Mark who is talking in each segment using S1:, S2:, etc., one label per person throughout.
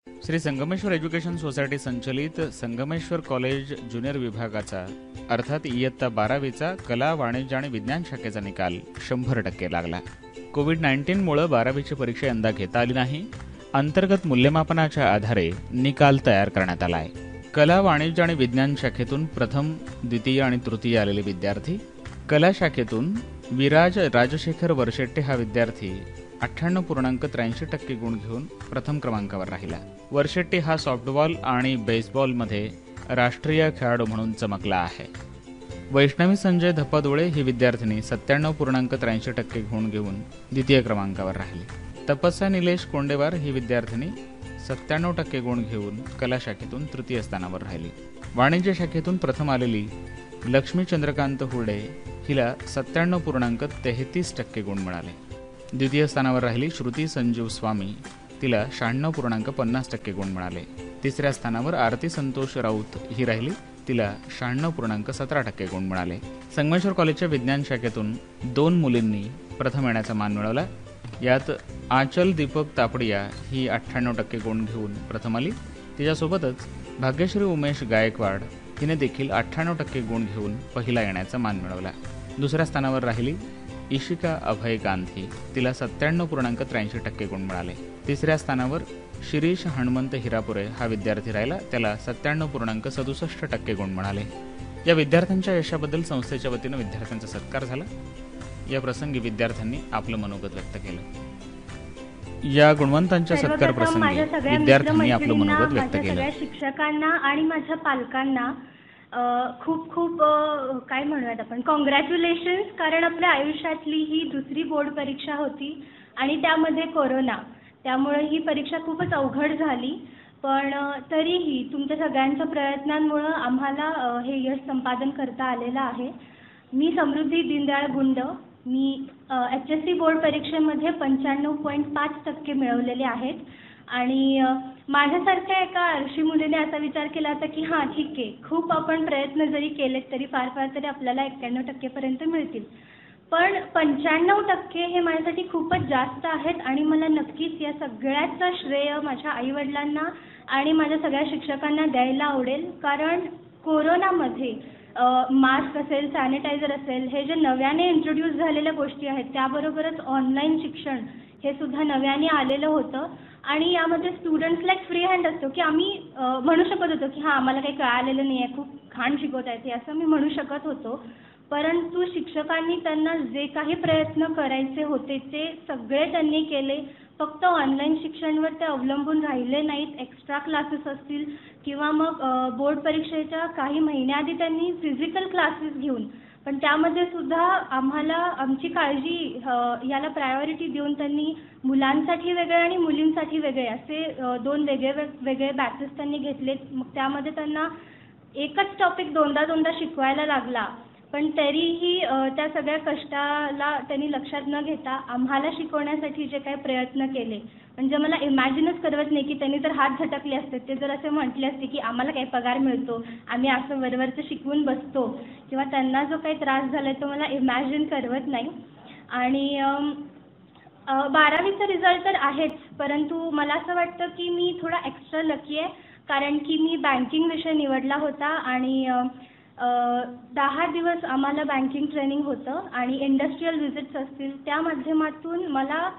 S1: Shri Sangameshwar education society संचलित Sangameshwar college junior विभागाचा अर्थात इयत्ता 12वीचा कला, वाणिज्य आणि विज्ञान शाखेचा निकाल 100% लागला. कोविड-19मुळे 12वीची परीक्षा यंदा घेता आली नाही. अंतर्गत मूल्यमापनाच्या आधारे निकाल तयार करण्यात आला आहे. कला, वाणिज्य आणि विज्ञान शाखेतून प्रथम, द्वितीय आणि तृतीय आलेले विद्यार्थी. कला शाखेतून विराज राजशेखर वरशेट्टे हा विद्यार्थी 98.83% गुण घेऊन प्रथम क्रमांकावर राहिला. वरशेट्टी हा सॉफ्टबॉल आणि बेसबॉलमध्ये राष्ट्रीय खेळाडू म्हणून चमकला आहे. वैष्णवी संजय धप्पादोळे ही विद्यार्थिनी 97.83% गुण घेऊन द्वितीय क्रमांकावर राहिली. तपस्या निलेश कोंडेवार ही विद्यार्थिनी 97% गुण घेऊन कला शाखेतून तृतीय स्थानावर राहिली. वाणिज्य शाखेतून प्रथम आलेली लक्ष्मी चंद्रकांत हुर्डे हिला 97.33% गुण मिळाले. द्वितीय स्थानावर राहिली श्रुती संजीव स्वामी, तिला 96.50% गुण मिळाले. तिसऱ्या स्थानावर आरती संतोष राऊत ही राहिली, तिला 96.17% गुण मिळाले. संगमेश्वर कॉलेजच्या विज्ञान शाखेतून 2 मुलींनी प्रथम येण्याचा मान मिळवला. यात आचल दीपक तापडिया ही 98% गुण घेऊन प्रथम आली. तिच्यासोबतच भाग्यश्री उमेश गायकवाड हिने देखील 98% गुण घेऊन पहिला येण्याचा मान मिळवला. दुसऱ्या स्थानावर राहिली इशिका अभय गांधी, तिला 97.83% गुण मिळाले. तिसऱ्या स्थानावर शिरीष हनुमंत हिरापुरे हा विद्यार्थी राहिला, त्याला 97.67% गुण मिळाले. या विद्यार्थ्यांच्या यशाबद्दल संस्थेच्या वतीनं विद्यार्थ्यांचा सत्कार झाला. या प्रसंगी विद्यार्थ्यांनी आपलं मनोगत व्यक्त केलं. या गुणवंतांच्या सत्कार प्रसंगी विद्यार्थ्यांनी आपलं मनोगत व्यक्त केलं.
S2: शिक्षकांना आणि माझ्या पालकांना खूप खूप काय म्हणूयात आपण कॉंग्रॅच्युलेशन्स, कारण आपल्या आयुष्यातली ही दुसरी बोर्ड परीक्षा होती आणि त्यामध्ये कोरोना, त्यामुळे ही परीक्षा खूपच अवघड झाली. पण तरीही तुमच्या सगळ्यांच्या प्रयत्नांमुळे आम्हाला हे यश संपादन करता आलेलं आहे. मी समृद्धी दीनदयाळ गुंड, मी HSC बोर्ड परीक्षेमध्ये 95.5% मिळवलेले आहेत आणि माझ्यासारख्या एका आळशी मुलीने असा विचार केला होता की हां ठीक आहे, खूप आपण प्रयत्न जरी केलेत तरी फार फार तरी आपल्याला 91% पर्यंत मिळतील. पण 95% हे माझ्यासाठी खूपच जास्त आहेत आणि मला नक्कीच या सगळ्याचं श्रेय माझ्या आईवडिलांना आणि माझ्या सगळ्या शिक्षकांना द्यायला आवडेल. कारण कोरोनामध्ये मास्क असेल, सॅनिटायझर असेल, हे जे नव्याने इंट्रोड्यूस झालेल्या गोष्टी आहेत, त्याबरोबरच ऑनलाईन शिक्षण हे सुद्धा नव्याने आलेलं होतं आणि यामध्ये स्टुडंट्सला एक फ्री हँड असतो की आम्ही म्हणू शकत होतो की हां आम्हाला काही कळालेलं नाही आहे, खूप घाण शिकवत आहेत हे असं मी म्हणू शकत होतो. परंतु शिक्षकांनी त्यांना जे काही प्रयत्न करायचे होते ते सगळे त्यांनी केले. फक्त ऑनलाईन शिक्षणावर ते अवलंबून राहिले नाहीत. एक्स्ट्रा क्लासेस असतील किंवा मग बोर्ड परीक्षेच्या काही महिन्याआधी त्यांनी फिजिकल क्लासेस घेऊन, पण त्यामध्ये सुद्धा आम्हाला आमची काळजी याला प्रायोरिटी देऊन त्यांनी मुलांसाठी वेगळे आणि मुलींसाठी वेगळे असे 2 वेगळे बॅचेस त्यांनी घेतलेत. मग त्यामध्ये त्यांना एकच टॉपिक दोनदा शिकवायला लागला, पण तरीही त्या सगळ्या कष्टाला त्यांनी लक्षात न घेता आम्हाला शिकवण्यासाठी जे काही प्रयत्न केले, म्हणजे मला इमॅजिनच करवत नाही की त्यांनी जर हात झटकले असते, ते जर असे म्हटले असते की आम्हाला काही पगार मिळतो, आम्ही असं वरवरचं शिकवून बसतो किंवा त्यांना जो काही त्रास झाला आहे तो मला इमॅजिन करवत नाही. आणि 12वीचा रिझल्ट तर आहेच, परंतु मला असं वाटतं की मी थोडा एक्स्ट्रा लकी आहे, कारण की मी बँकिंग विषय निवडला होता आणि 10 दिवस आम्हाला बँकिंग ट्रेनिंग होतं आणि इंडस्ट्रियल व्हिजिट्स असतील, त्या माध्यमातून मला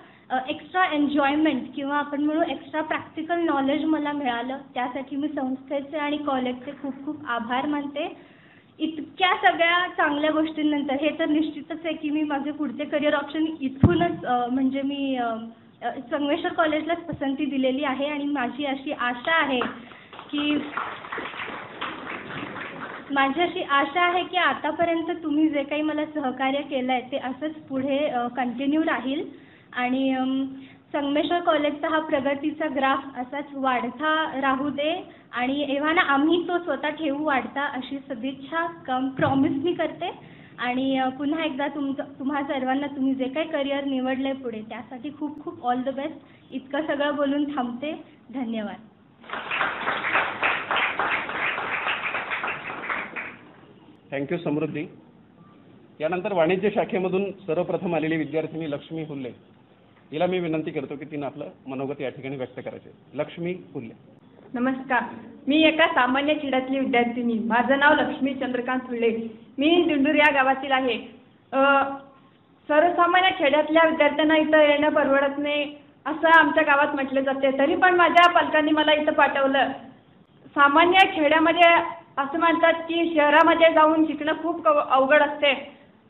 S2: एक्स्ट्रा एन्जॉयमेंट किंवा आपण म्हणू एक्स्ट्रा प्रॅक्टिकल नॉलेज मला मिळालं. त्यासाठी मी संस्थेचे आणि कॉलेजचे खूप खूप आभार मानते. इतक्या सगळ्या चांगल्या गोष्टींनंतर हे तर निश्चितच आहे की मी माझे पुढचे करिअर ऑप्शन इथूनच म्हणजे मी संगमेश्वर कॉलेजलाच पसंती दिलेली आहे आणि माझी अशी आशा आहे की आतापर्यंत तुम्ही जे काही मला सहकार्य केलं आहे ते असंच पुढे कंटिन्यू राहील आणि संगमेश्वर कॉलेजचा हा प्रगतीचा ग्राफ असाच वाढता राहू दे आणि एव्हाना आम्ही तो स्वतः ठेवू वाढता, अशी सदिच्छा प्रॉमिस मी करते. आणि पुन्हा एकदा तुम्हा सर्वांना तुम्ही जे काही करिअर निवडलं आहे पुढे त्यासाठी खूप खूप ऑल द बेस्ट. इतकं सगळं बोलून थांबते. धन्यवाद.
S3: थँक्यू समृद्धी. यानंतर वाणिज्य शाखेमधून सर्वप्रथम आलेली विद्यार्थिनी लक्ष्मी हुल्ले. हिला मी विनंती करतो की तिनं आपलं मनोगत या ठिकाणी व्यक्त करायचे. लक्ष्मी फुले.
S4: नमस्कार. मी एका सामान्य खेड्यातली विद्यार्थिनी. माझं नाव लक्ष्मी चंद्रकांत फुले. मी दिंडूर या गावातील आहे. सर्वसामान्य खेड्यातल्या विद्यार्थ्यांना इथं येणं परवडत नाही असं आमच्या गावात म्हटलं जाते. तरी पण माझ्या पालकांनी मला इथं पाठवलं. सामान्य खेड्यामध्ये असं म्हणतात की शहरामध्ये जाऊन शिकणं खूप अवघड असते.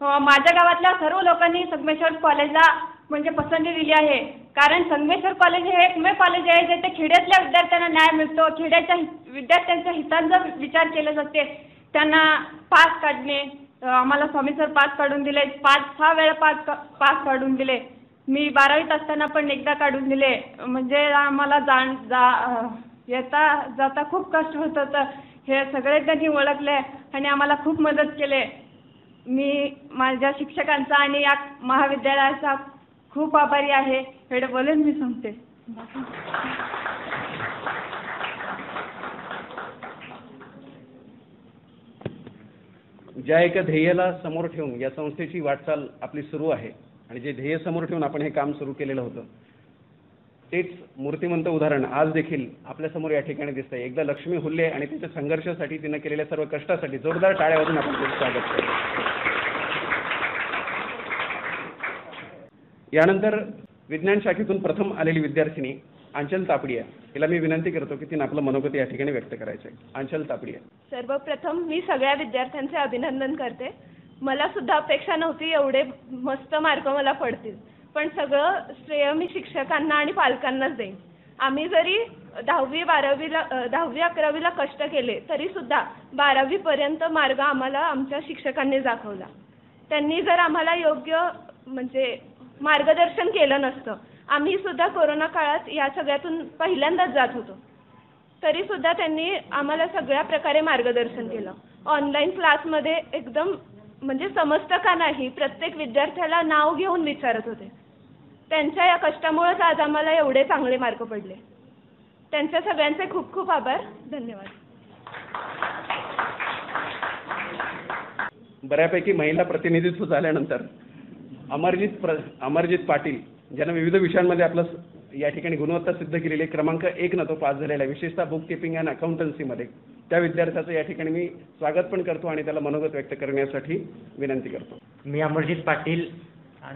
S4: माझ्या गावातल्या सर्व लोकांनी संगमेश्वर कॉलेजला म्हणजे पसंती दिली आहे. कारण संगमेश्वर कॉलेज हे एकमेव कॉलेज आहे जिथे खेड्यातल्या विद्यार्थ्यांना न्याय मिळतो. खेड्याच्या विद्यार्थ्यांच्या हितांचा विचार केला जाते. त्यांना पास काढणे, आम्हाला स्वामी सर पास काढून दिले. 5-6 वेळा पास काढून दिले. मी 12वीत असताना पण एकदा काढून दिले. म्हणजे आम्हाला येता जाता खूप कष्ट होत होतं. हे सगळे त्यांनी ओळखले आणि आम्हाला खूप मदत केली. मी माझ्या शिक्षकांचा आणि या महाविद्यालयाचा खूप आभारी आहे. एवढं बोलून मी सांगते.
S3: ज्या एका ध्येयाला समोर ठेवून या संस्थेची वाटचाल आपली सुरू आहे आणि जे ध्येय समोर ठेवून आपण हे काम सुरू केलेलं होतं तेच मूर्तिमंत उदाहरण आज देखील आपल्यासमोर या ठिकाणी दिसतंय. एकदा लक्ष्मी हुल्ले आणि तिच्या संघर्षासाठी तिनं केलेल्या सर्व कष्टासाठी जोरदार टाळ्या वाजून आपण तिचं स्वागत करू. यानंतर विज्ञान शाखेतून प्रथम आलेली विद्यार्थिनी अंचल तापडिया. तिला मी विनंती करतो की तिनं आपलं मनोगत या ठिकाणी व्यक्त करायचं आहे. अंचल तापडिया.
S5: सर्वप्रथम मी सगळ्या विद्यार्थ्यांचे अभिनंदन करते. मला सुद्धा अपेक्षा नव्हती एवढे मस्त मार्क मला पडतील. पण सगळं श्रेय मी शिक्षकांना आणि पालकांनाच देईन. आम्ही जरी 10वी-11वीला कष्ट केले तरी सुद्धा 12वी पर्यंत मार्ग आम्हाला आमच्या शिक्षकांनी दाखवला. त्यांनी जर आम्हाला योग्य म्हणजे मार्गदर्शन केलं नसतं, आम्ही सुद्धा कोरोना काळात या सगळ्यातून पहिल्यांदाच जात होतो. तरी सुद्धा त्यांनी आम्हाला सगळ्या प्रकारे मार्गदर्शन केलं. ऑनलाईन क्लासमध्ये एकदम म्हणजे समजतं का नाही प्रत्येक विद्यार्थ्याला नाव घेऊन विचारत होते. त्यांच्या या कष्टामुळेच आज आम्हाला एवढे चांगले मार्क पडले. त्यांच्या सगळ्यांचे खूप खूप आभार. धन्यवाद.
S3: बऱ्यापैकी महिला प्रतिनिधित्व झाल्यानंतर अमरजित पाटील ज्यांना विविध विषयांमध्ये आपलं या ठिकाणी गुणवत्ता सिद्ध केलेली आहे. क्रमांक 1 तो पास झालेला आहे विशेषतः बुक किपिंग अँड अकाउंटन्सीमध्ये. त्या विद्यार्थ्याचं या ठिकाणी मी स्वागत पण करतो आणि त्याला मनोगत व्यक्त करण्यासाठी विनंती करतो.
S6: मी अमरजित पाटील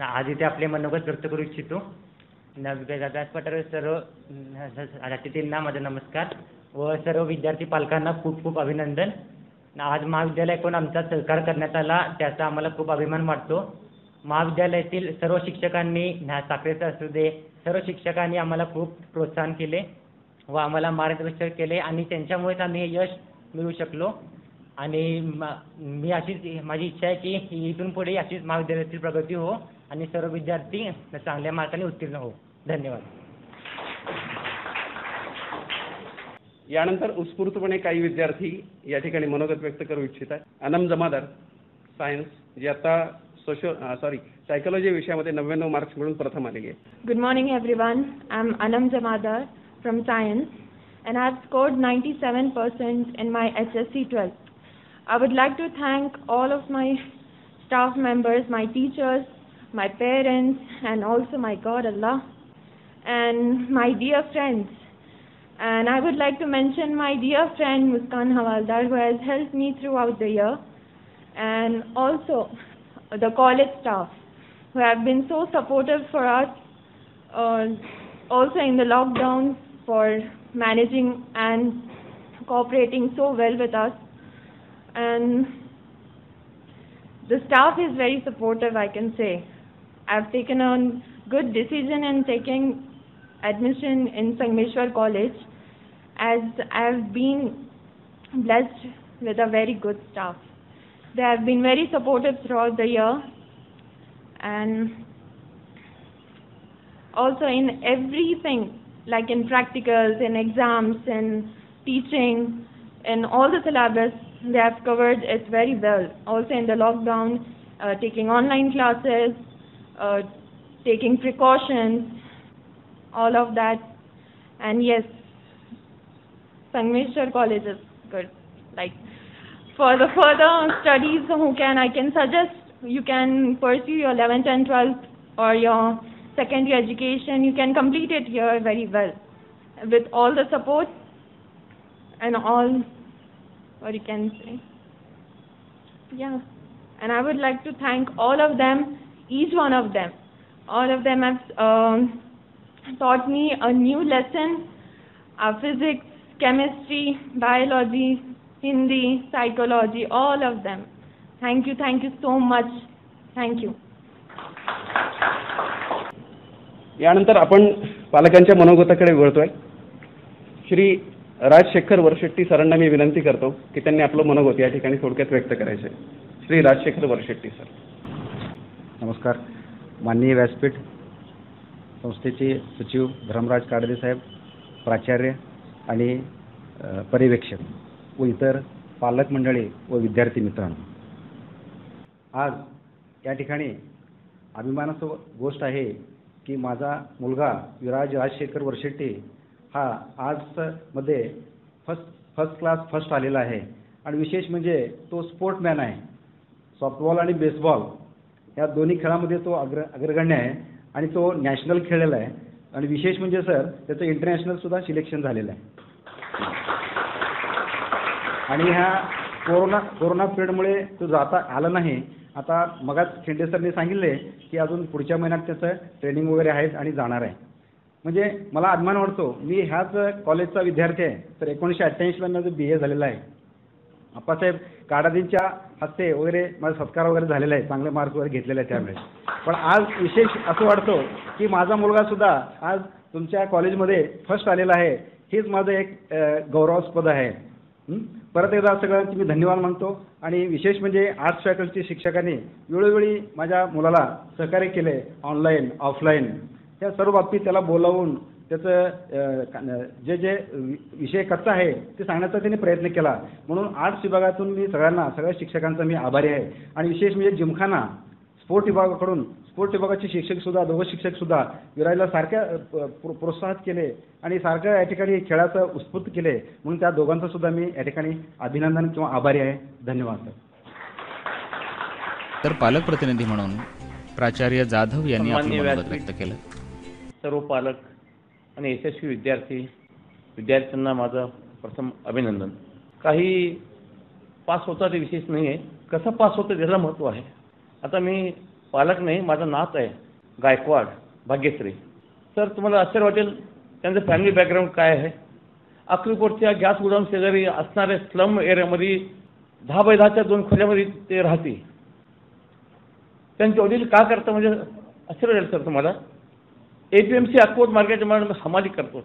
S6: आज इथे आपले मनोगत व्यक्त करू इच्छितो. व्यासपीठावर सर्व अतिथींना माझा नमस्कार व सर्व विद्यार्थी पालकांना खूप खूप अभिनंदन. आज महाविद्यालयाकडून आमचा सत्कार करण्यात आला त्याचा आम्हाला खूप अभिमान वाटतो. महाविद्यालयातील सर्व शिक्षकांनी साखरेचं असू दे सर्व शिक्षकांनी आम्हाला खूप प्रोत्साहन केले व आम्हाला मार्गदर्शन केले आणि त्यांच्यामुळेच आम्ही हे यश मिळवू शकलो. आणि मी अशीच माझी इच्छा आहे की इथून पुढे अशीच महाविद्यालयातील प्रगती हो आणि सर्व विद्यार्थी चांगल्या मार्काने उत्तीर्ण हो. धन्यवाद.
S3: यानंतर उत्स्फूर्तपणे काही विद्यार्थी या ठिकाणी मनोगत व्यक्त करू इच्छित आहेत. अनम जमादार सायन्स जे आता सायकोलॉजी विषयामध्ये 99 मार्क्स मिळून प्रथम आलेली आहे.
S7: Good morning everyone. I'm Anam Jamadar from Science and I've scored 97% in my HSC 12th. I would like to thank all of my staff members, my teachers, my parents and also my God Allah and my dear friends. And I would like to mention my dear friend Muskan Hawaldar who has helped me throughout the year and also the college staff who have been so supportive for us also in the lockdown for managing and cooperating so well with us. And the staff is very supportive, I can say. I've taken a good decision in taking admission in Sangameshwar College as I've been blessed with a very good staff. They have been very supportive throughout the year and also in everything like in practicals, in exams, in teaching, in all the syllabus they have covered it very well. Also in the lockdown, taking online classes, taking precautions, all of that. And yes, Sangameshwar College is good. Like for the further studies, I can suggest you can pursue your 11th and 12th or your secondary education, you can complete it here very well with all the support and all, what you can say. Yeah, and I would like to thank all of them, each one of them. All of them have taught me a new lesson, physics, chemistry, biology, Hindi, psychology, all of them. Thank you so much. Thank you.
S3: यानंतर आपण पालकांच्या मनोगताकडे वळतोय. श्री राजशेखर वरशेट्टी सरांना मी विनंती करतो की त्यांनी आपलं मनोगत या ठिकाणी थोडक्यात व्यक्त करायचं आहे. श्री राजशेखर वरशेट्टी सर.
S8: नमस्कार. माननीय व्यासपीठ, संस्थेचे सचिव धर्मराज काडदे साहेब, प्राचार्य आणि पर्यवेक्षक व इतर पालक मंडळी व विद्यार्थी मित्रांनो, आज या ठिकाणी अभिमानाची गोष्ट आहे की माझा मुलगा विराज राजशेखर वरशेट्टी हा आज मध्ये फर्स्ट क्लास फर्स्ट आलेला आहे. आणि विशेष म्हणजे तो स्पोर्टमॅन आहे. सॉफ्टबॉल आणि बेसबॉल या दोन्ही खेळामध्ये तो अग्रगण्य आहे आणि तो नॅशनल खेळलेला आहे. आणि विशेष म्हणजे सर त्याचं इंटरनॅशनल सुद्धा सिलेक्शन झालेलं आहे. आणि ह्या कोरोना पिरियडमुळे तो जाता आला नाही. आता मगाच खेंडे सरने सांगितले की अजून पुढच्या महिन्यात त्याचं ट्रेनिंग वगैरे आहेत आणि जाणार आहे. म्हणजे मला अभिमान वाटतो, मी ह्याच कॉलेजचा विद्यार्थी आहे. तर 1988ला माझं BA झालेलं आहे. आप्पासाहेब काडादींच्या हस्ते वगैरे माझा सत्कार वगैरे झालेला आहे, चांगले मार्क्स वगैरे घेतलेले आहे त्यावेळेस. पण आज विशेष असं वाटतं की माझा मुलगा सुद्धा आज तुमच्या कॉलेजमध्ये फर्स्ट आलेला आहे. हेच माझं एक गौरवास्पद आहे. परत एकदा सगळ्यांचे मी धन्यवाद मानतो. आणि विशेष म्हणजे आर्ट्स फॅकल्टी शिक्षकांनी वेळोवेळी माझ्या मुलाला सहकार्य केले, ऑनलाईन ऑफलाईन या सर्व बाबतीत त्याला बोलावून त्याचं जे विषय कच्चा आहे ते सांगण्याचा त्यांनी प्रयत्न केला. म्हणून आर्ट्स विभागातून मी सगळ्या शिक्षकांचा मी आभारी आहे. आणि विशेष म्हणजे जिमखाना स्पोर्ट विभागाचे शिक्षकसुद्धा, दोघं शिक्षकसुद्धा विराजला सारख्या प्रोत्साहित केले आणि सारख्या या ठिकाणी खेळाचं उत्स्फूर्त केले. म्हणून त्या दोघांचं सुद्धा मी या ठिकाणी अभिनंदन किंवा आभारी आहे. धन्यवाद सर.
S1: तर पालक प्रतिनिधी म्हणून प्राचार्य जाधव यांनी आपलं मनोगत व्यक्त केलं.
S9: सर्व पालक आणि यशस्वी विद्यार्थ्यांना माझं प्रथम अभिनंदन. काही पास होता ते विशेष नाही आहे, कसं पास होतं त्याला महत्त्व आहे. आता मी पालक नाही, माझं नात आहे गायकवाड भाग्यश्री. तर तुम्हाला आश्चर्य वाटेल त्यांचं फॅमिली बॅकग्राऊंड काय आहे. अक्कलकोटच्या गॅस गोडाऊन शेजारी असणाऱ्या स्लम एरियामध्ये 10x10च्या 2 खोल्यामध्ये ते राहते. त्यांचे वडील का करतं म्हणजे आश्चर्य वाटेल सर तुम्हाला. APMC अक्कोट मार्केट हमाली करतो.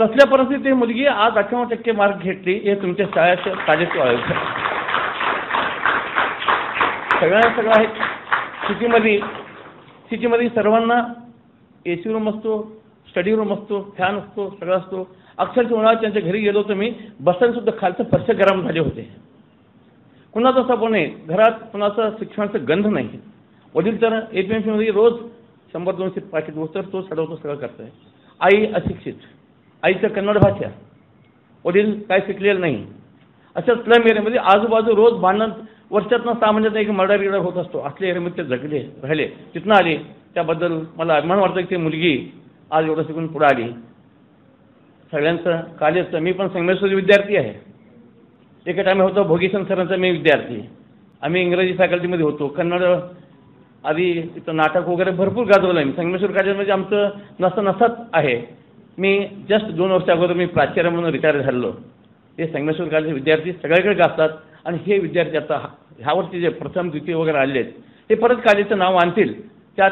S9: तसल्या परिस्थितीत मुलगी आज 98% मार्क घेतली. हे तुमच्या शाळेच्या कार्यक्रम आहे. सगळं आहे. सिटीमध्ये सर्वांना AC रूम असतो, स्टडी रूम असतो, फॅन असतो, सगळं असतो. अक्षरशः उन्हाळ्यात त्यांच्या घरी गेलो तर मी बसायला सुद्धा खालचं फर्श गरम झाले होते. कुणाचा सपोर्ट नाही घरात, कुणाचं शिक्षणाचं गंध नाही. वडील तर APMC मध्ये रोज 100-200 पाकिट तर तो सडवतो, सगळं करतोय. आई अशिक्षित, आईचं कन्नड भाषा, वडील काय शिकलेलं नाही. अशा स्लम एरियामध्ये आजूबाजू रोज भांडण, वर्षातनं 6 महिन्यात एक मर्डर होत असतो. असल्या एरियामध्ये ते जगले राहिले, तिथनं आले. त्याबद्दल मला अभिमान वाटतं की ती मुलगी आज एवढं शिकून पुढे आली. सगळ्यांचं कॉलेजचं, मी पण संगमेश्वरचा विद्यार्थी आहे. एका टाइम होतो भोगीसन सरांचा मी विद्यार्थी. आम्ही इंग्रजी फॅकल्टीमध्ये होतो. कन्नड आधी इथं नाटक वगैरे भरपूर गाजवलं आहे. संगमेश्वर कॉलेजमध्ये आमचं नसत आहे. मी जस्ट 2 वर्ष अगोदर मी प्राचार्य म्हणून रिटायर झालेलो. ते संगमेश्वर कॉलेजचे विद्यार्थी सगळीकडे गाजतात. आणि हे विद्यार्थी आता ह्या वर्षी जे प्रथम द्वितीय वगैरे आले आहेत ते परत कॉलेजचं नाव आणतील. त्यात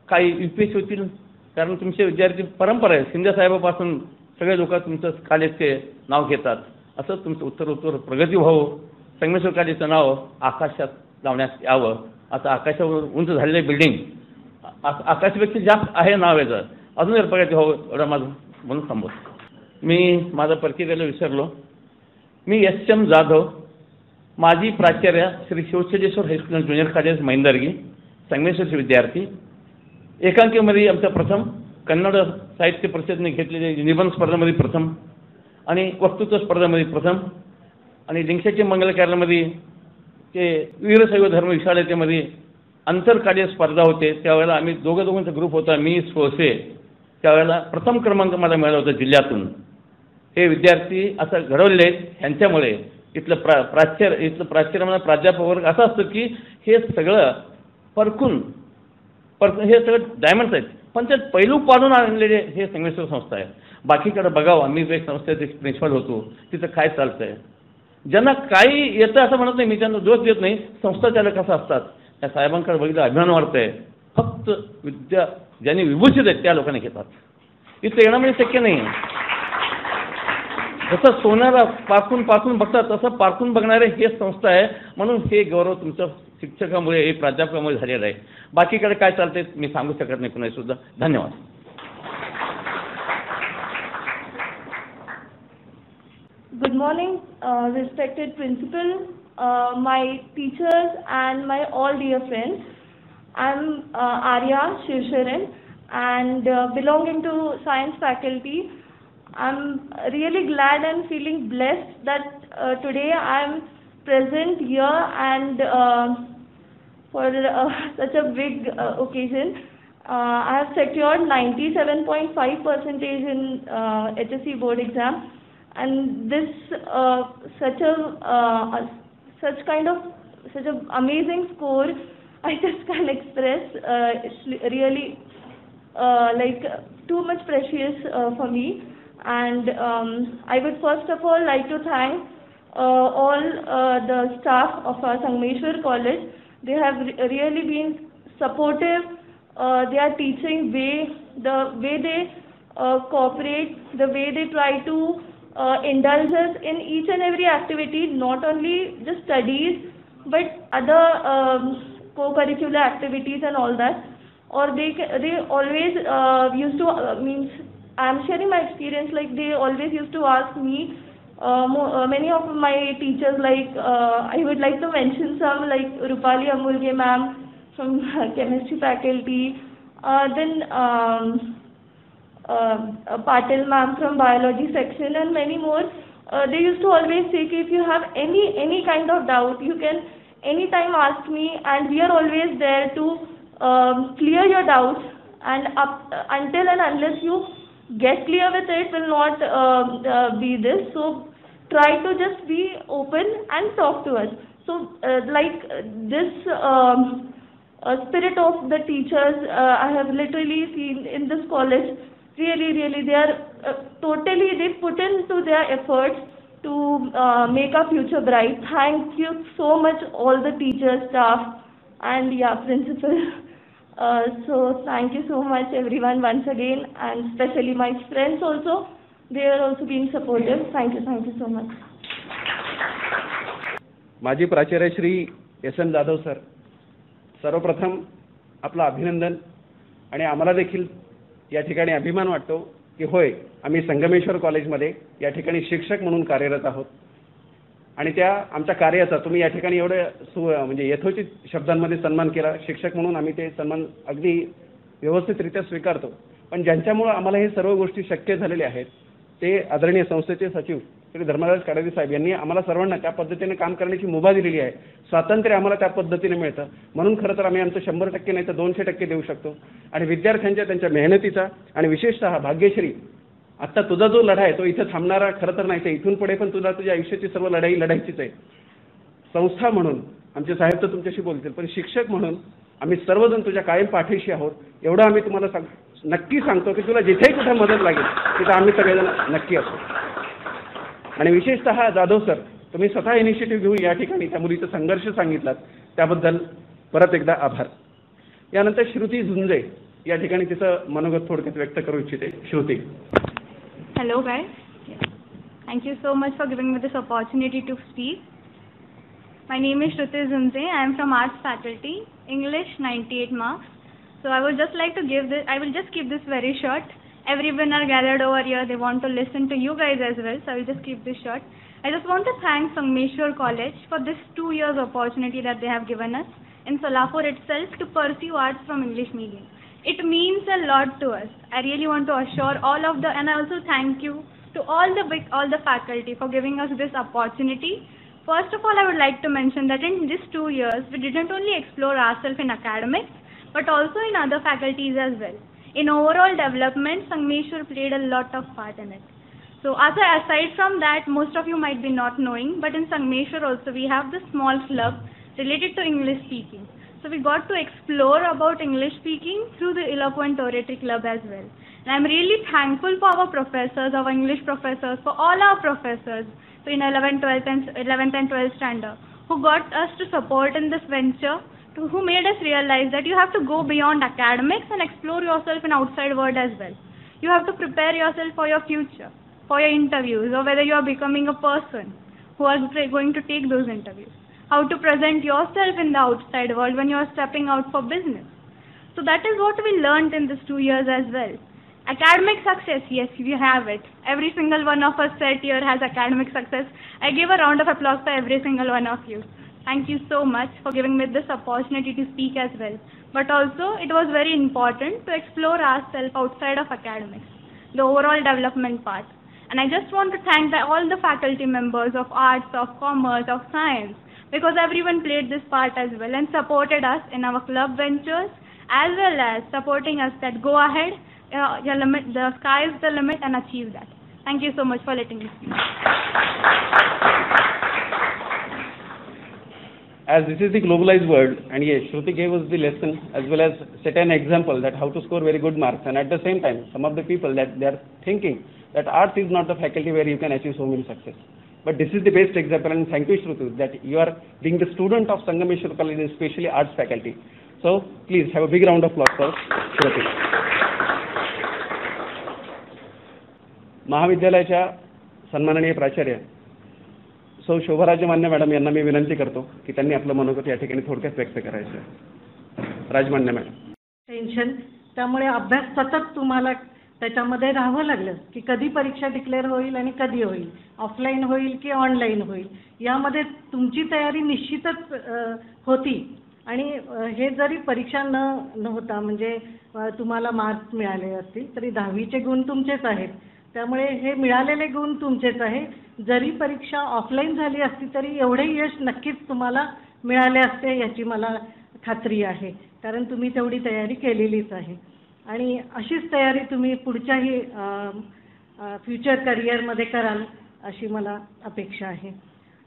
S9: काही UPSC होतील, कारण तुमचे विद्यार्थी परंपरा आहे. शिंदे साहेबापासून सगळे लोक तुमचं कॉलेजचे नाव घेतात. असंच तुमचं उत्तर प्रगती व्हावं, संगमेश्वर कॉलेजचं नाव आकाशात लावण्यात यावं. आता आकाशावर उंच झालेलं बिल्डिंग आकाशापेक्षा जास्त आहे नाव याचं, अजून जर प्रगती व्हावं एवढं माझं म्हणून थांबवतो. मी माझा परिचय द्यायला विसरलो. मी SM जाधव, माजी प्राचार्य Shri शिवचंद्रेश्वर high school junior college Maindargi, संगमेश्वरचे विद्यार्थी. एकांकीमध्ये आमचं प्रथम, कन्नड साहित्य परिषदेने घेतलेले निबंध स्पर्धेमध्ये प्रथम आणि वक्तृत्व स्पर्धेमध्ये प्रथम आणि लिंगशाची मंगल कार्यालयामध्ये ते वीरशैव धर्म विशाळतेमध्ये आंतरकार्य स्पर्धा होते, त्यावेळेला आम्ही दोघांचा ग्रुप होता, मी सोसे. त्यावेळेला प्रथम क्रमांक मला मिळाला होता जिल्ह्यातून. हे विद्यार्थी असं घडवले आहेत, ह्यांच्यामुळे इथलं प्राचार्य म्हणा प्राध्यापक वर्ग असं असतं की हे सगळं परखून हे सगळं डायमंड्स आहेत, पण ते पैलू पाडून आणलेले हे संगमेश्वर संस्था आहे. बाकीकडे बघावं, आम्ही एक संस्थेचे प्रिन्सिपल होतो, तिथं काय चालतंय, ज्यांना काही येतं असं म्हणत नाही, मी त्यांना दोष देत नाही, संस्था चालक असं असतात. त्या साहेबांकडे बघितलं अभिमान वाटतंय. फक्त विद्या ज्यांनी विभूषित आहेत त्या लोकांनी घेतात. इथं येणं म्हणजे शक्य नाही. जसं सोन्याला पासून बघतात तसं पारखून बघणारे हे संस्था आहे. म्हणून हे गौरव तुमच्या शिक्षकामुळे, हे प्राध्यापकामुळे झालेलं आहे. बाकीकडे काय चालते मी सांगू शकत नाही कुणाही सुद्धा. धन्यवाद.
S10: Good morning, respected principal, my teachers and my all dear friends. I'm Arya Shivsharan and belonging to science faculty. I'm really glad and feeling blessed that today I'm present here and for such a big occasion. I have secured 97.5% in HSC board exam. And this such an amazing score, I just can't express. It's really like too much precious for me. And I would first of all like to thank all the staff of our Sangameshwar College. They have really been supportive. They are teaching the way they cooperate, the way they try to indulge us in each and every activity, not only just studies but other co-curricular activities and all that. Or they always used to I'm sharing my experience, like they always used to ask me, many of my teachers, like I would like to mention some, like Rupali Amulge ma'am from chemistry faculty, then Patil ma'am from biology section, and many more. They used to always say कि if you have any kind of doubt, you can anytime ask me, and we are always there to clear your doubts, and until and unless you get clear with it will not be this. So try to just be open and talk to us. So like this spirit of the teachers I have literally seen in this college. Really, they are totally, they put into their efforts to make our future bright. Thank you so much, all the teachers, staff, and principal. So thank you so much, everyone, once again, and especially my friends also. They are also being supportive. Thank you so much.
S3: माजी प्राचार्य Shri S.M. Jadhav sir, सर्वप्रथम आपलं अभिनंदन. आणि आम्हाला देखील या ठिकाणी अभिमान वाटतो की होय, आम्ही संगमेश्वर कॉलेजमध्ये या ठिकाणी शिक्षक म्हणून कार्यरत आहोत. आणि त्या आमच्या कार्याचा तुम्ही या ठिकाणी एवढं म्हणजे यथोचित शब्दांमध्ये सन्मान केला. शिक्षक म्हणून आम्ही ते सन्मान अगदी व्यवस्थितरित्या स्वीकारतो. पण ज्यांच्यामुळं आम्हाला हे सर्व गोष्टी शक्य झालेल्या आहेत ते आदरणीय संस्थेचे सचिव श्री धर्मराज काडादी साहेब यांनी आम्हाला सर्वांना त्या पद्धतीने काम करण्याची मुभा दिलेली आहे. स्वातंत्र्य आम्हाला त्या पद्धतीने मिळतं. म्हणून खरं तर आम्ही आमचं 100% नाही तर 200% देऊ शकतो. आणि विद्यार्थ्यांच्या त्यांच्या मेहनतीचा आणि विशेषतः भाग्यश्री, आत्ता तुझा जो लढा आहे तो इथं थांबणारा खरं तर नाही, तर इथून पुढे पण तुझ्या आयुष्याची सर्व लढाई लढायचीच आहे. संस्था म्हणून आमचे साहेब तर तुमच्याशी बोलतील, पण शिक्षक म्हणून आम्ही सर्वजण तुझ्या कायम पाठीशी आहोत. एवढं आम्ही तुम्हाला नक्की सांगतो की तुला जिथेही कुठे मदत लागेल तिथं आम्ही सगळेजण नक्की असतो. आणि विशेषतः जाधव सर, तुम्ही स्वतः इनिशिएटिव्ह घेऊन या ठिकाणी त्या मुलीचा संघर्ष सांगितलात त्याबद्दल परत एकदा आभार. यानंतर श्रुती झुंजे या ठिकाणी तिचं मनोगत थोडक्यात व्यक्त करू इच्छिते. Shruti.
S11: Hello guys. Thank you so much for giving me this opportunity to speak. My name is Shruti Zunze. I am from Arts Faculty, English 98 marks. So I would just like to I will just keep this very short. Everyone are gathered over here. They want to listen to you guys as well. So I will just keep this short. I just want to thank Sangameshwar College for this 2 years opportunity that they have given us in Solapur itself to pursue arts from English medium. It means a lot to us. I really want to assure all of and I also thank you to all the faculty for giving us this opportunity First of all, I would like to mention that in these 2 years, we didn't only explore ourselves in academics, but also in other faculties as well. In overall development, Sangameshwar played a lot of part in it. So aside from that, most of you might be not knowing, but in Sangameshwar also we have the small club related to English speaking. So we got to explore about English speaking through the Eloquent Oratory Club as well. And I'm really thankful for our professors, our English professors, for all our professors, so in 11th and 12th standard, who got us to support in this venture, who made us realize that you have to go beyond academics and explore yourself in outside world as well. You have to prepare yourself for your future, for your interviews, or whether you are becoming a person who is going to take those interviews. How to present yourself in the outside world when you are stepping out for business. So that is what we learned in these 2 years as well. Academic success, yes, we have it. Every single one of us set here has academic success. I give a round of applause for every single one of you. Thank you so much for giving me this opportunity to speak as well. But also, it was very important to explore ourselves outside of academics, the overall development part. And I just want to thank all the faculty members of arts, of commerce, of science, because everyone played this part as well and supported us in our club ventures, as well as supporting us that go ahead, the sky is the limit, and achieve that. Thank you so much for letting me speak.
S3: As this is the globalized world, and yes, Shruti gave us the lesson as well as set an example that how to score very good marks, and at the same time, some of the people that they are thinking that arts is not the faculty where you can achieve so many success. But this is the best example, and thank you, Shruti, that you are being the student of Sangameshwar College, especially arts faculty. So please have a big round of applause for Shruti. महाविद्यालयाच्या सन्माननीय प्राचार्य सौ शोभाराजमान्य madam यांना मी विनंती करतो की त्यांनी आपलं मनोगत या ठिकाणी थोडक्यात व्यक्त करायचं. राजमान्य मॅडम.
S12: टेन्शन, त्यामुळे अभ्यास सतत तुम्हाला त्याच्यामध्ये राहावं लागलं की कधी परीक्षा डिक्लेअर होईल आणि कधी होईल, ऑफलाईन होईल की ऑनलाईन होईल, यामध्ये तुमची तयारी निश्चितच होती. आणि हे जरी परीक्षा न होता म्हणजे तुम्हाला मार्क्स मिळाले असतील तरी 10वीचे गुण तुमचेच आहेत, त्यामुळे हे मिळालेले गुण तुमचेच आहे. जरी परीक्षा ऑफलाईन झाली असती तरी एवढे यश नक्कीच तुम्हाला मिळाले असते याची मला खात्री आहे, कारण तुम्ही तेवढी तयारी केलेलीच आहे. आणि अशीच तयारी तुम्ही पुढच्याही फ्युचर करिअरमध्ये कराल अशी मला अपेक्षा आहे.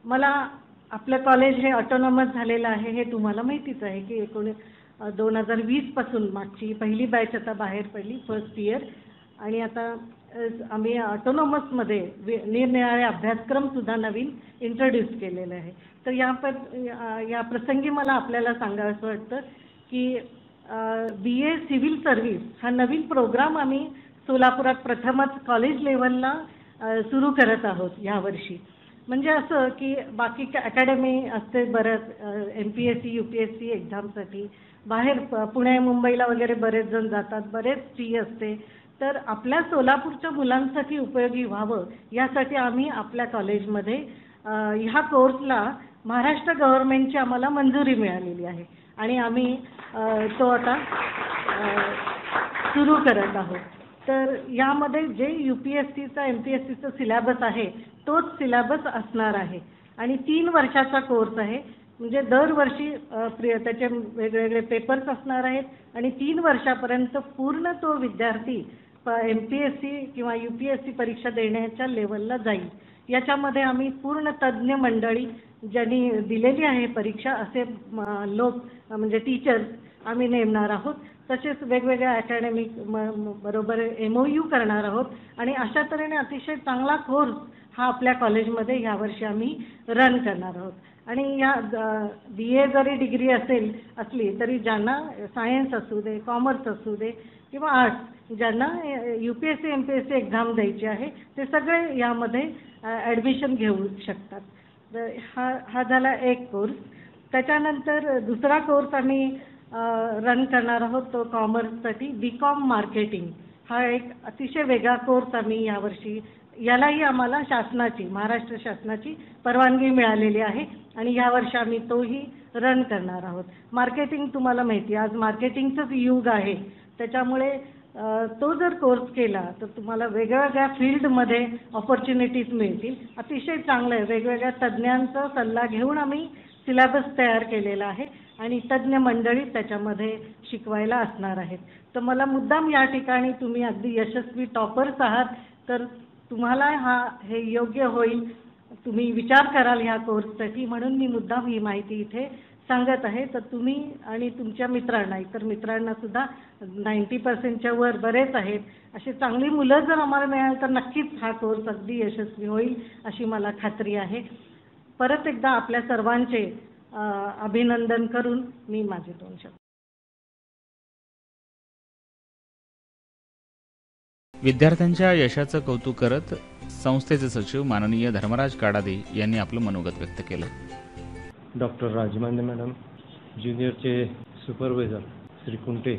S12: मला आपलं कॉलेज हे ऑटोनॉमस झालेलं आहे हे तुम्हाला माहितीच आहे की 2020 पासून मागची पहिली बॅच आता बाहेर पडली, फर्स्ट इयर, आणि आता आम्ही ऑटोनॉमसमध्ये निरनिराळे अभ्यासक्रमसुद्धा नवीन इंट्रोड्यूस केलेले आहे. तर या प्रसंगी मला आपल्याला सांगावंसं वाटतं की BA सिव्हिल सर्व्हिस हा नवीन प्रोग्राम आम्ही सोलापुरात प्रथमच कॉलेज लेवलला सुरू करत आहोत यावर्षी. म्हणजे असं की बाकी अकॅडमी असते बरंच, MPSC UPSC एक्झामसाठी बाहेर पुणे मुंबईला वगैरे बरेच जण जातात, बरेच फी असते. तर आपल्या सोलापूरच्या मुलांसाठी उपयोगी व्हावं यासाठी आम्ही आपल्या कॉलेजमध्ये ह्या कोर्सला महाराष्ट्र गव्हर्नमेंटची आम्हाला मंजुरी मिळालेली आहे आणि आम्ही तो आता सुरू करत आहोत. तर यामध्ये जे UPSCचा MPSCचा सिलेबस आहे तोच सिलेबस असणार आहे आणि 3 वर्षाचा कोर्स आहे. म्हणजे दरवर्षी त्याचे वेगवेगळे पेपर्स असणार आहेत आणि 3 वर्षापर्यंत पूर्ण तो विद्यार्थी MPSC किंवा UPSC परीक्षा देण्याच्या लेवलला जाईल. याच्यामध्ये आम्ही पूर्ण तज्ज्ञ मंडळी ज्यांनी दिलेली आहे परीक्षा असे लोक म्हणजे टीचर्स आम्ही नेमणार आहोत. तसेच वेगवेगळ्या अकॅडमिक बरोबर MOU करणार आहोत आणि अशा तऱ्हेने अतिशय चांगला कोर्स हा आपल्या कॉलेजमध्ये यावर्षी आम्ही रन करणार आहोत. आणि या BA जरी डिग्री असली तरी ज्यांना सायन्स असू दे, कॉमर्स असू दे किंवा आर्ट्स, ज्यांना UPSC MPSC एक्झाम द्यायची आहे ते सगळे यामध्ये ॲडमिशन घेऊ शकतात. तर हा झाला एक कोर्स. त्याच्यानंतर दुसरा कोर्स आम्ही रन करणार आहोत तो कॉमर्ससाठी BCom मार्केटिंग. हा एक अतिशय वेगळा कोर्स आम्ही यावर्षी, यालाही आम्हाला महाराष्ट्र शासनाची परवानगी मिळालेली आहे आणि यावर्षी आम्ही तोही रन करणार आहोत. मार्केटिंग तुम्हाला माहिती आहे आज मार्केटिंगचंच युग आहे, त्याच्यामुळे तो जर कोर्स केला तर तुम्हाला वेगवेगळ्या फील्डमध्ये ऑपॉर्च्युनिटीज मिळतील. अतिशय चांगलं आहे. वेगवेगळ्या तज्ज्ञांचा सल्ला घेऊन आम्ही सिलेबस तयार केलेला आहे आणि तज्ज्ञ मंडळी त्याच्यामध्ये शिकवायला असणार आहेत. तर मला मुद्दाम या ठिकाणी, तुम्ही अगदी यशस्वी टॉपर्स आहात, तर तुम्हाला हे योग्य होईल, तुम्ही विचार कराल ह्या कोर्ससाठी, म्हणून मी मुद्दाम ही माहिती इथे सांगत आहे. तर तुम्ही आणि तुमच्या मित्रांना, इतर मित्रांना सुद्धा 90% वर बरेच आहेत, अशी चांगली मुलं जर आम्हाला मिळाल तर नक्कीच हा कोर्स अगदी यशस्वी होईल अशी मला खात्री आहे. परत एकदा आपल्या सर्वांचे अभिनंदन करून मी माझे 2 शब्द.
S1: विद्यार्थ्यांच्या यशाचं कौतुक करत संस्थेचे सचिव माननीय धर्मराज काडादे यांनी आपलं मनोगत व्यक्त केलं.
S13: Doctor राजमान्य madam, ज्युनियरचे supervisor Shri Kunte,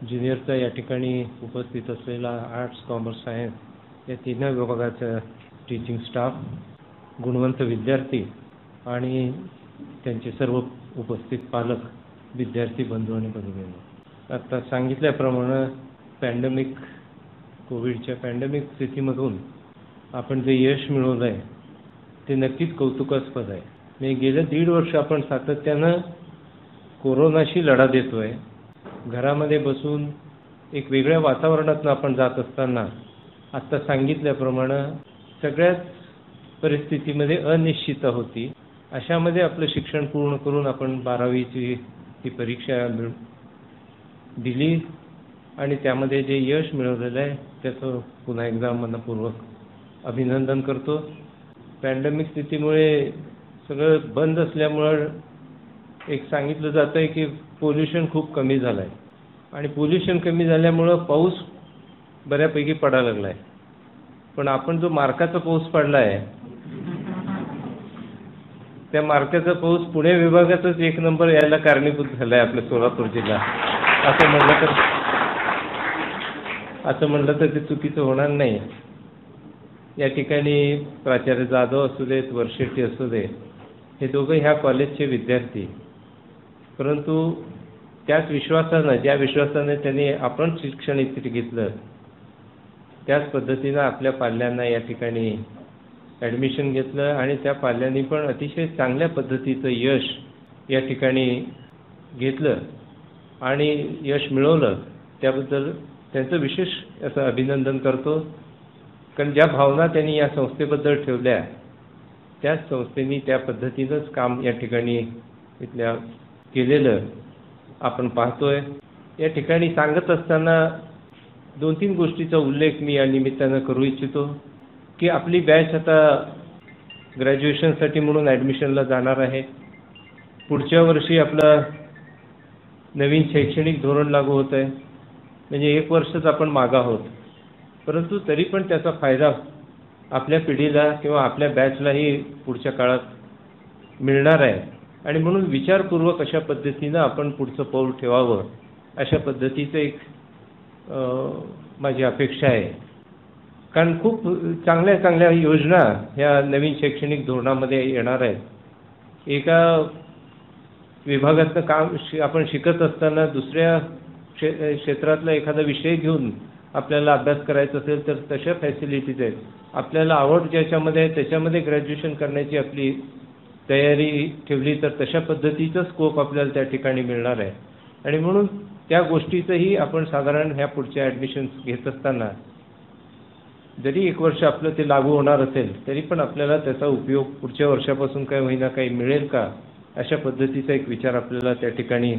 S13: ज्युनियरचा या ठिकाणी उपस्थित असलेला आर्ट्स, कॉमर्स, सायन्स या तिन्ही विभागाचा टीचिंग स्टाफ, गुणवंत विद्यार्थी आणि त्यांचे सर्व उपस्थित पालक, विद्यार्थी बंधू आणि भगिनींनो, आता सांगितल्याप्रमाणे कोविडच्या पॅन्डेमिक स्थितीमधून आपण जे यश मिळवलं आहे ते नक्कीच कौतुकास्पद आहे. मी गेले 1.5 वर्ष आपण सातत्यानं कोरोनाशी लढा देतो आहे. घरामध्ये बसून एक वेगळ्या वातावरणातून आपण जात असताना आत्ता सांगितल्याप्रमाणे सगळ्याच परिस्थितीमध्ये अनिश्चितता होती. अशामध्ये आपलं शिक्षण पूर्ण करून आपण 12वीची ही परीक्षा दिली आणि त्यामध्ये जे यश मिळवलेलं आहे त्याचं पुन्हा एकदा मनपूर्वक अभिनंदन करतो. पॅन्डेमिक स्थितीमुळे सगळं बंद असल्यामुळं एक सांगितलं जातं आहे की पोल्युशन खूप कमी झालं आहे आणि पोल्युशन कमी झाल्यामुळं पाऊस बऱ्यापैकी पडायला लागला आहे. पण आपण जो मार्काचा पाऊस पडला आहे त्या मार्काचा पाऊस पुणे विभागातच 1 नंबर यायला कारणीभूत झाला आहे आपल्या सोलापूर जिल्हा. असं म्हणलं तर ते चुकीचं होणार नाही. या ठिकाणी प्राचार्य जाधव असू देत, वर्षेट्टी असू दे, हे दोघं ह्या कॉलेजचे विद्यार्थी, परंतु त्याच विश्वासानं, ज्या विश्वासाने त्यांनी आपण शिक्षण इथे घेतलं त्याच पद्धतीनं आपल्या पाल्यांना या ठिकाणी ॲडमिशन घेतलं आणि त्या पाल्यांनी पण अतिशय चांगल्या पद्धतीचं यश या ठिकाणी घेतलं आणि यश मिळवलं. त्याबद्दल त्यांचं विशेष असं अभिनंदन करतो. कारण ज्या भावना त्यांनी या संस्थेबद्दल ठेवल्या त्याच संस्थेने त्या पद्धतीनंच काम या ठिकाणी इथल्या केलेलं आपण पाहतोय. या ठिकाणी सांगत असताना 2-3 गोष्टीचा उल्लेख मी या निमित्तानं करू इच्छितो की आपली बॅच आता ग्रॅज्युएशनसाठी म्हणून ॲडमिशनला जाणार आहे. पुढच्या वर्षी आपलं नवीन शैक्षणिक धोरण लागू होत आहे, म्हणजे 1 वर्षच आपण मागं आहोत, परंतु तरी पण त्याचा फायदा आपल्या पिढीला किंवा आपल्या बॅचलाही पुढच्या काळात मिळणार आहे. आणि म्हणून विचारपूर्वक अशा पद्धतीनं आपण पुढचं पाऊल ठेवावं अशा पद्धतीचं एक माझी अपेक्षा आहे. कारण खूप चांगल्या चांगल्या योजना ह्या नवीन शैक्षणिक धोरणामध्ये येणार आहेत. एका विभागातनं आपण शिकत असताना दुसऱ्या क्षेत्रातला एखादा विषय घेऊन आपल्याला अभ्यास करायचा असेल तर तशा फॅसिलिटीज आहेत. आपल्याला आवड ज्याच्यामध्ये आहे त्याच्यामध्ये ग्रॅज्युएशन करण्याची आपली तयारी ठेवली तर तशा पद्धतीचं स्कोप आपल्याला त्या ठिकाणी मिळणार आहे. आणि म्हणून त्या गोष्टीचंही आपण साधारण ह्या पुढच्या ॲडमिशन्स घेत असताना जरी 1 वर्ष आपलं ते लागू होणार असेल तरी पण आपल्याला त्याचा उपयोग पुढच्या वर्षापासून काय होईना काही मिळेल का अशा पद्धतीचा एक विचार आपल्याला त्या ठिकाणी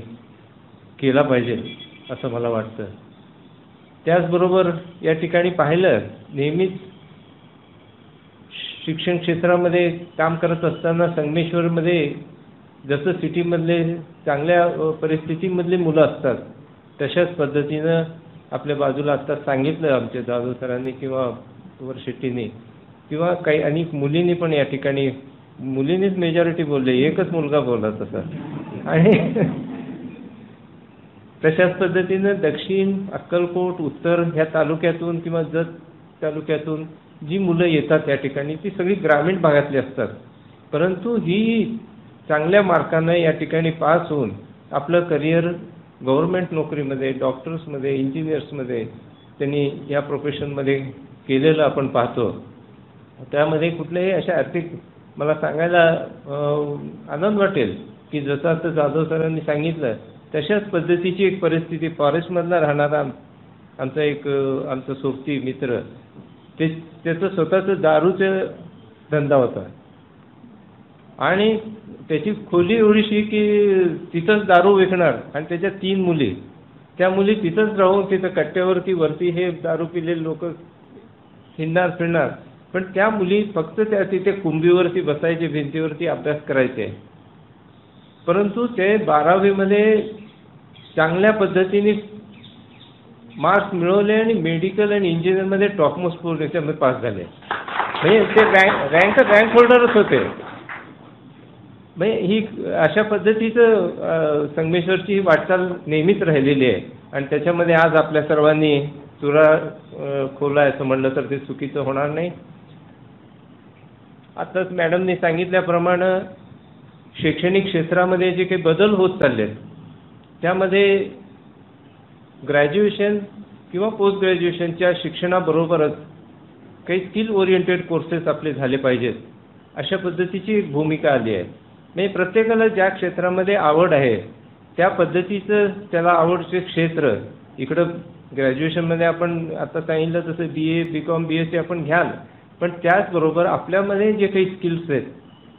S13: केला पाहिजे असं मला वाटतं. त्याचबरोबर या ठिकाणी पाहिलं नेहमीच शिक्षण क्षेत्रामध्ये काम करत असताना संगमेश्वरमध्ये जसं सिटीमधले चांगल्या परिस्थितीमधले मुलं असतात तशाच पद्धतीनं आपल्या बाजूला आत्ता सांगितलं आमच्या जाधव सरांनी किंवा वर्षेट्टीने किंवा काही अनेक मुलींनी पण या ठिकाणी, मुलींनीच मेजॉरिटी बोलले, एकच मुलगा बोलला तसा. आणि तशाच पद्धतीनं दक्षिण, अक्कलकोट, उत्तर ह्या तालुक्यातून किंवा जत तालुक्यातून जी मुलं येतात या ठिकाणी ती सगळी ग्रामीण भागातली असतात, परंतु ही चांगल्या मार्कानं या ठिकाणी पास होऊन आपलं करिअर गव्हर्नमेंट नोकरीमध्ये, डॉक्टर्समध्ये, इंजिनियर्समध्ये त्यांनी या प्रोफेशनमध्ये केलेलं आपण पाहतो. त्यामध्ये कुठल्याही अशा आर्थिक, मला सांगायला आनंद वाटेल की जसं आता जाधव सरांनी सांगितलं तशाच पद्धतीची एक परिस्थिती फॉरेस्टमधला राहणारा आमचा सोबती मित्र, त्याचं स्वतःचं दारूचं धंदा होता आणि त्याची खोली एवढीशी की तिथंच दारू विकणार आणि त्याच्या 3 मुली, त्या मुली तिथंच राहून तिथं कट्ट्यावरती वरती हे दारू पिलेले लोक हिंडणार फिरणार, पण त्या मुली फक्त त्या तिथे कुंभीवरती बसायचे, भिंतीवरती अभ्यास करायचे. परंतु ते 12वीमध्ये चांगल्या पद्धतीने मार्क्स मिळवले आणि मेडिकल आणि इंजिनिअरमध्ये टॉपमोस्ट पोझिशनमध्ये पास झाले. म्हणजे ते रँक होल्डरच होते. म्हणजे ही अशा पद्धतीचं संगमेश्वरची ही वाटचाल नेहमीच राहिलेली आहे आणि त्याच्यामध्ये आज आपल्या सर्वांनी चुरा खोला असं म्हणलं तर ते चुकीचं होणार नाही. आताच मॅडमने सांगितल्याप्रमाणे शैक्षणिक क्षेत्रामध्ये जे काही बदल होत चाललेत त्यामध्ये ग्रॅज्युएशन किंवा पोस्ट ग्रॅज्युएशनच्या शिक्षणाबरोबरच काही स्किल ओरिएंटेड कोर्सेस आपले झाले पाहिजेत अशा पद्धतीची एक भूमिका आली आहे. म्हणजे प्रत्येकाला ज्या क्षेत्रामध्ये आवड आहे त्या पद्धतीचं त्याला आवडचे क्षेत्र, इकडं ग्रॅज्युएशनमध्ये आपण आता सांगितलं तसं BA, BCom, BSc आपण घ्याल, पण त्याचबरोबर आपल्यामध्ये जे काही स्किल्स आहेत,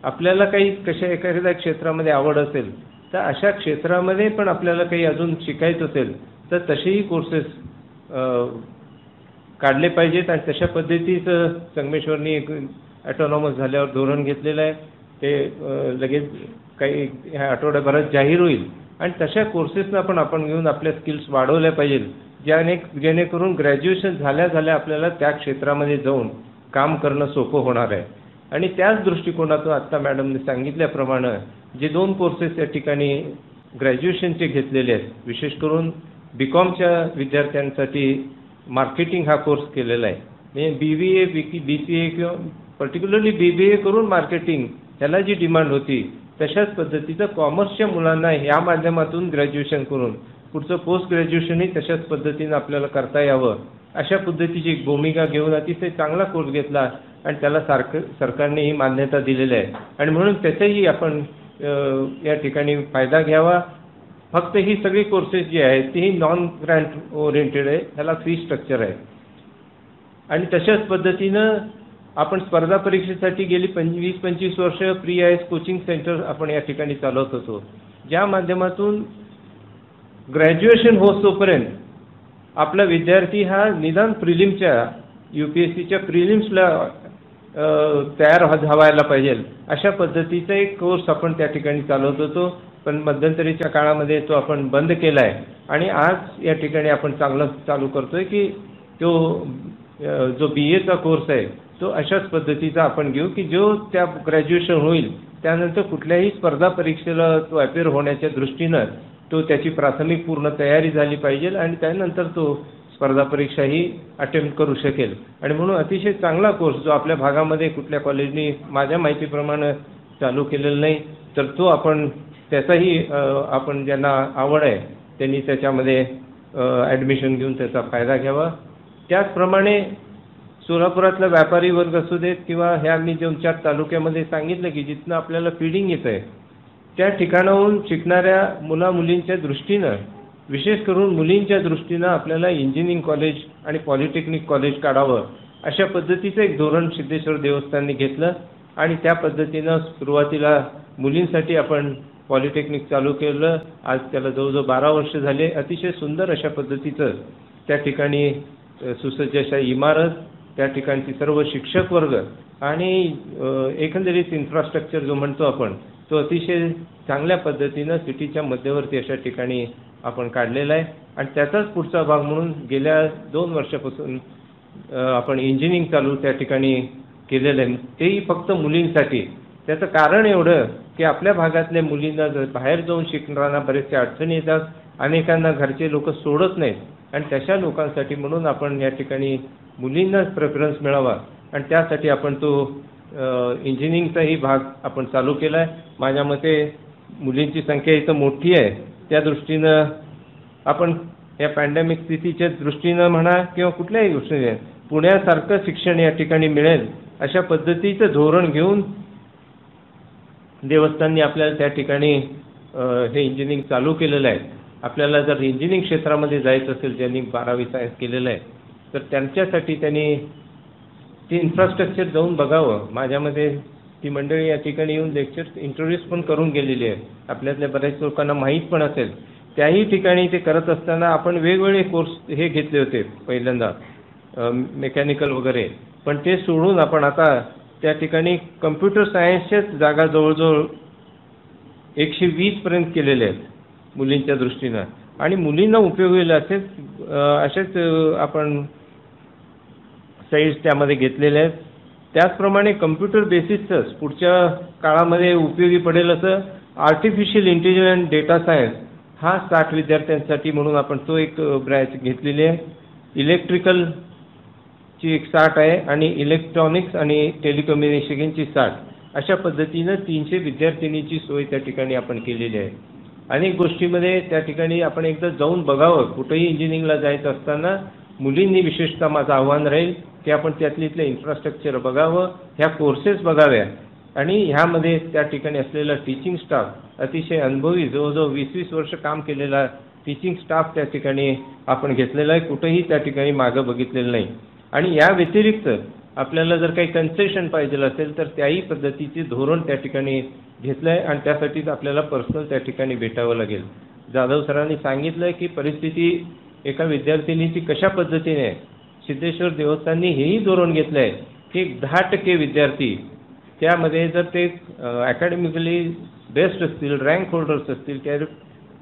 S13: आपल्याला काही एखाद्या क्षेत्रामध्ये आवड असेल तर अशा क्षेत्रामध्ये पण आपल्याला काही अजून शिकायचं असेल तर तसेही कोर्सेस काढले पाहिजेत आणि तशा पद्धतीचं संगमेश्वरनी एक ॲटोनॉमस झाल्यावर धोरण घेतलेलं आहे. ते लगेच काही ह्या आठवड्याभरात जाहीर होईल आणि तशा कोर्सेसना पण आपण घेऊन आपल्या स्किल्स वाढवल्या पाहिजेत जेणेकरून ग्रॅज्युएशन झाल्या आपल्याला त्या क्षेत्रामध्ये जाऊन काम करणं सोपं होणार आहे. आणि त्याच दृष्टिकोनातून आत्ता मॅडमने सांगितल्याप्रमाणे जे 2 कोर्सेस या ठिकाणी ग्रॅज्युएशनचे घेतलेले आहेत, विशेष करून BComच्या विद्यार्थ्यांसाठी मार्केटिंग हा कोर्स केलेला आहे. म्हणजे BBA, BCA किंवा पर्टिक्युलरली BBA करून मार्केटिंग ह्याला जी डिमांड होती तशाच पद्धतीचं कॉमर्सच्या मुलांना ह्या माध्यमातून ग्रॅज्युएशन करून पुढचं पोस्ट ग्रॅज्युएशनही तशाच पद्धतीनं आपल्याला करता यावं अशा पद्धतीची एक भूमिका घेऊन अतिशय चांगला कोर्स घेतला आणि त्याला सरकारने ही मान्यता दिलेली आहे आणि म्हणून त्याचाही आपण या ठिकाणी फायदा घ्यावा. फक्त ही सगळी कोर्सेस जी आहेत तीही नॉन ग्रँट ओरिएंटेड आहे, त्याला फी स्ट्रक्चर आहे आणि तशाच पद्धतीनं आपण स्पर्धा परीक्षेसाठी गेली 20-25 वर्ष प्री IAS कोचिंग सेंटर आपण या ठिकाणी चालवत होतो, ज्या माध्यमातून ग्रॅज्युएशन होतोपर्यंत आपला विद्यार्थी हा निदान प्रिलिमच्या UPSCच्या प्रिलिम्सला तयार व्हायला पाहिजे अशा पद्धतीचा एक कोर्स आपण त्या ठिकाणी चालवत होतो. पण मध्यंतरीच्या काळामध्ये तो आपण बंद केला आहे आणि आज या ठिकाणी आपण चांगलं चालू करतोय की तो जो BAचा कोर्स आहे तो अशाच पद्धतीचा आपण घेऊ की जो त्या ग्रॅज्युएशन होईल त्यानंतर कुठल्याही स्पर्धा परीक्षेला तो अपेअर होण्याच्या दृष्टीनं तो त्याची प्राथमिक पूर्ण तयारी झाली पाहिजे आणि त्यानंतर तो स्पर्धा परीक्षाही अटेम्प्ट करू शकेल. आणि म्हणून अतिशय चांगला कोर्स जो आपल्या भागामध्ये कुठल्या कॉलेजनी माझ्या माहितीप्रमाणे चालू केलेला नाही तर तो आपण त्याचाही आपण ज्यांना आवड आहे त्यांनी त्याच्यामध्ये ॲडमिशन घेऊन त्याचा फायदा घ्यावा. त्याचप्रमाणे सोलापुरातला व्यापारी वर्ग असू देत किंवा ह्या मी 2-4 तालुक्यामध्ये सांगितलं की जिथनं आपल्याला फीडिंग येतं आहे त्या ठिकाणाहून शिकणाऱ्या मुलींच्या दृष्टीनं, विशेष करून मुलींच्या दृष्टीनं आपल्याला इंजिनिअरिंग कॉलेज आणि पॉलिटेक्निक कॉलेज काढावं अशा पद्धतीचं एक धोरण सिद्धेश्वर देवस्थानने घेतलं आणि त्या पद्धतीनं सुरुवातीला मुलींसाठी आपण पॉलिटेक्निक चालू केलं. आज त्याला जवळजवळ 12 वर्ष झाले. अतिशय सुंदर अशा पद्धतीचं त्या ठिकाणी सुसज्ज अशा इमारत, त्या ठिकाणची सर्व शिक्षक वर्ग आणि एकंदरीत इन्फ्रास्ट्रक्चर जो म्हणतो आपण तो अतिशय चांगल्या पद्धतीनं सिटीच्या मध्यवर्ती अशा ठिकाणी आपण काढलेला आहे. आणि त्याचाच पुढचा भाग म्हणून गेल्या 2 वर्षापासून आपण इंजिनिअरिंग चालू त्या ठिकाणी केलेलं आहे, तेही फक्त मुलींसाठी. त्याचं कारण एवढं की आपल्या भागातल्या मुलींना बाहेर जाऊन शिकणाऱ्यांना बरेचशा अडचणी येतात, अनेकांना घरचे लोक सोडत नाहीत आणि तशा लोकांसाठी म्हणून आपण या ठिकाणी मुलींनाच प्रेफरन्स मिळावा आणि त्यासाठी आपण तो इंजिनिअरिंगचाही भाग आपण चालू केला आहे. माझ्या मते मुलींची संख्या इथं मोठी आहे त्या दृष्टीनं आपण या पॅन्डेमिक स्थितीच्या दृष्टीनं म्हणा किंवा कुठल्याही दृष्टीने पुण्यासारखं शिक्षण या ठिकाणी मिळेल अशा पद्धतीचं धोरण घेऊन देवस्थाननी आपल्याला त्या ठिकाणी हे इंजिनिअरिंग चालू केलेलं आहे. आपल्याला जर इंजिनिअरिंग क्षेत्रामध्ये जायचं असेल, ज्यांनी 12वी सायन्स केलेलं आहे, तर त्यांच्यासाठी त्यांनी ते इन्फ्रास्ट्रक्चर जाऊन बघावं. माझ्यामध्ये ती मंडळी या ठिकाणी येऊन लेक्चर्स इंट्रोड्यूस पण करून गेलेली आहे. आपल्यातल्या बऱ्याच लोकांना माहीत पण असेल. त्याही ठिकाणी ते करत असताना आपण वेगवेगळे कोर्स हे घेतले होते पहिल्यांदा, मेकॅनिकल वगैरे, पण ते सोडून आपण आता त्या ठिकाणी कम्प्युटर सायन्सच्याच जागा जवळजवळ 120पर्यंत केलेल्या आहेत मुलींच्या दृष्टीनं, आणि मुलींना उपयोगी होईल असेच आपण साईट्स त्यामध्ये घेतलेल्या आहेत. त्याचप्रमाणे कम्प्युटर बेसिसचंच पुढच्या काळामध्ये उपयोगी पडेल असं आर्टिफिशियल इंटेलिजन्स डेटा सायन्स हा 60 विद्यार्थ्यांसाठी म्हणून आपण तो एक ब्रँच घेतलेली आहे. इलेक्ट्रिकलची एक 60 आहे आणि इलेक्ट्रॉनिक्स आणि टेलिकम्युनिकेशनची 60, अशा पद्धतीनं 300 विद्यार्थिनीची सोय त्या ठिकाणी आपण केलेली आहे. अनेक गोष्टीमध्ये त्या ठिकाणी आपण एकदा जाऊन बघावं. कुठेही इंजिनिअरिंगला जायचं असताना मुलींनी विशेषतः माझं आव्हान राहील की आपण त्यातलं इन्फ्रास्ट्रक्चर बघावं, ह्या कोर्सेस बघाव्या, आणि ह्यामध्ये त्या ठिकाणी असलेला टीचिंग स्टाफ अतिशय अनुभवी, जवळजवळ 20-20 वर्ष काम केलेला टीचिंग स्टाफ त्या ठिकाणी आपण घेतलेला आहे. कुठेही त्या ठिकाणी मागं बघितलेलं नाही. आणि या व्यतिरिक्त आपल्याला जर काही कन्सेशन पाहिजे असेल तर त्याही पद्धतीचे धोरण त्या ठिकाणी घेतलं आहे, आणि त्यासाठीच आपल्याला पर्सनल त्या ठिकाणी भेटावं लागेल. जाधव सरांनी सांगितलं की परिस्थिती एका विद्यार्थिनीची कशा पद्धतीने आहे. सिद्धेश्वर देवस्थाननी हेही धोरण घेतलं आहे की 10% विद्यार्थी त्यामध्ये जर ते अकॅडमिकली बेस्ट असतील, रँक होल्डर्स असतील,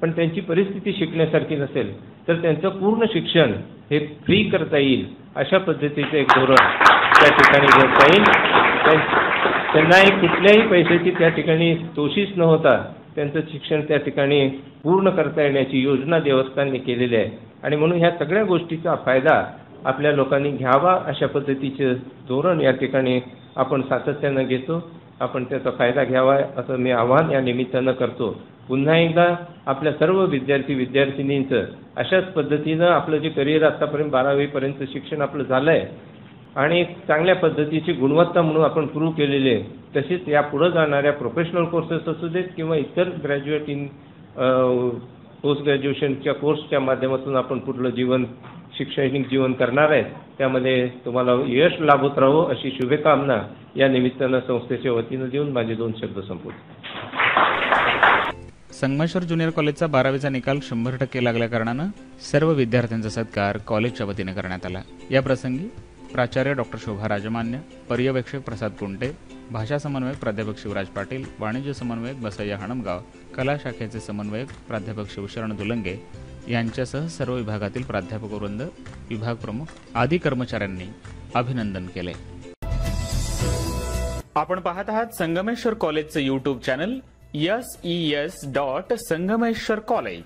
S13: पण त्यांची परिस्थिती शिकण्यासारखी नसेल तर त्यांचं पूर्ण शिक्षण हे फ्री करता येईल अशा पद्धतीचं एक धोरण त्या ठिकाणी घेता येईल. त्यांना एक कुठल्याही पैशाची त्या ठिकाणी तोशीच न होता त्यांचं शिक्षण त्या ठिकाणी पूर्ण करता येण्याची योजना देवस्थानने केलेली आहे. आणि म्हणून ह्या सगळ्या गोष्टीचा फायदा आपल्या लोकांनी घ्यावा अशा पद्धतीचे धोरण या ठिकाणी आपण सातत्यानं घेतो. आपण त्याचा फायदा घ्यावा असं मी आवाहन या निमित्तानं करतो. पुन्हा एकदा आपल्या सर्व विद्यार्थिनींचं अशाच पद्धतीनं आपलं जे करिअर आतापर्यंत 12वीपर्यंत शिक्षण आपलं झालं आहे आणि चांगल्या पद्धतीची गुणवत्ता म्हणून आपण प्रूव्ह केलेली आहे, तसेच या पुढे जाणाऱ्या प्रोफेशनल कोर्सेस असू देत किंवा इतर ग्रॅज्युएट इन पोस्ट ग्रॅज्युएशनच्या कोर्सच्या माध्यमातून आपण पुढलं जीवन, शैक्षणिक जीवन करणार आहे, त्यामध्ये तुम्हाला यश लाभत राहो अशी शुभकामना या निमित्तानं संस्थेच्या वतीनं देऊन माझे 2 शब्द संपवतो.
S1: संगमेश्वर ज्युनियर कॉलेजचा 12वीचा निकाल 100% लागल्या कारणानं सर्व विद्यार्थ्यांचा सत्कार कॉलेजच्या वतीने करण्यात आला. या प्रसंगी प्राचार्य डॉक्टर शोभा राजमान्य, पर्यवेक्षक प्रसाद कुंटे, भाषा समन्वयक प्राध्यापक शिवराज पाटील, वाणिज्य समन्वयक बसय्या हणमगाव, कला शाखेचे समन्वयक प्राध्यापक शिवशरण दुलंगे यांच्यासह सर्व विभागातील प्राध्यापकवृंद, विभाग प्रमुख आदी कर्मचाऱ्यांनी अभिनंदन केले. आपण पाहत आहात संगमेश्वर कॉलेजचं YouTube चॅनल SES.संगमेश्वर कॉलेज.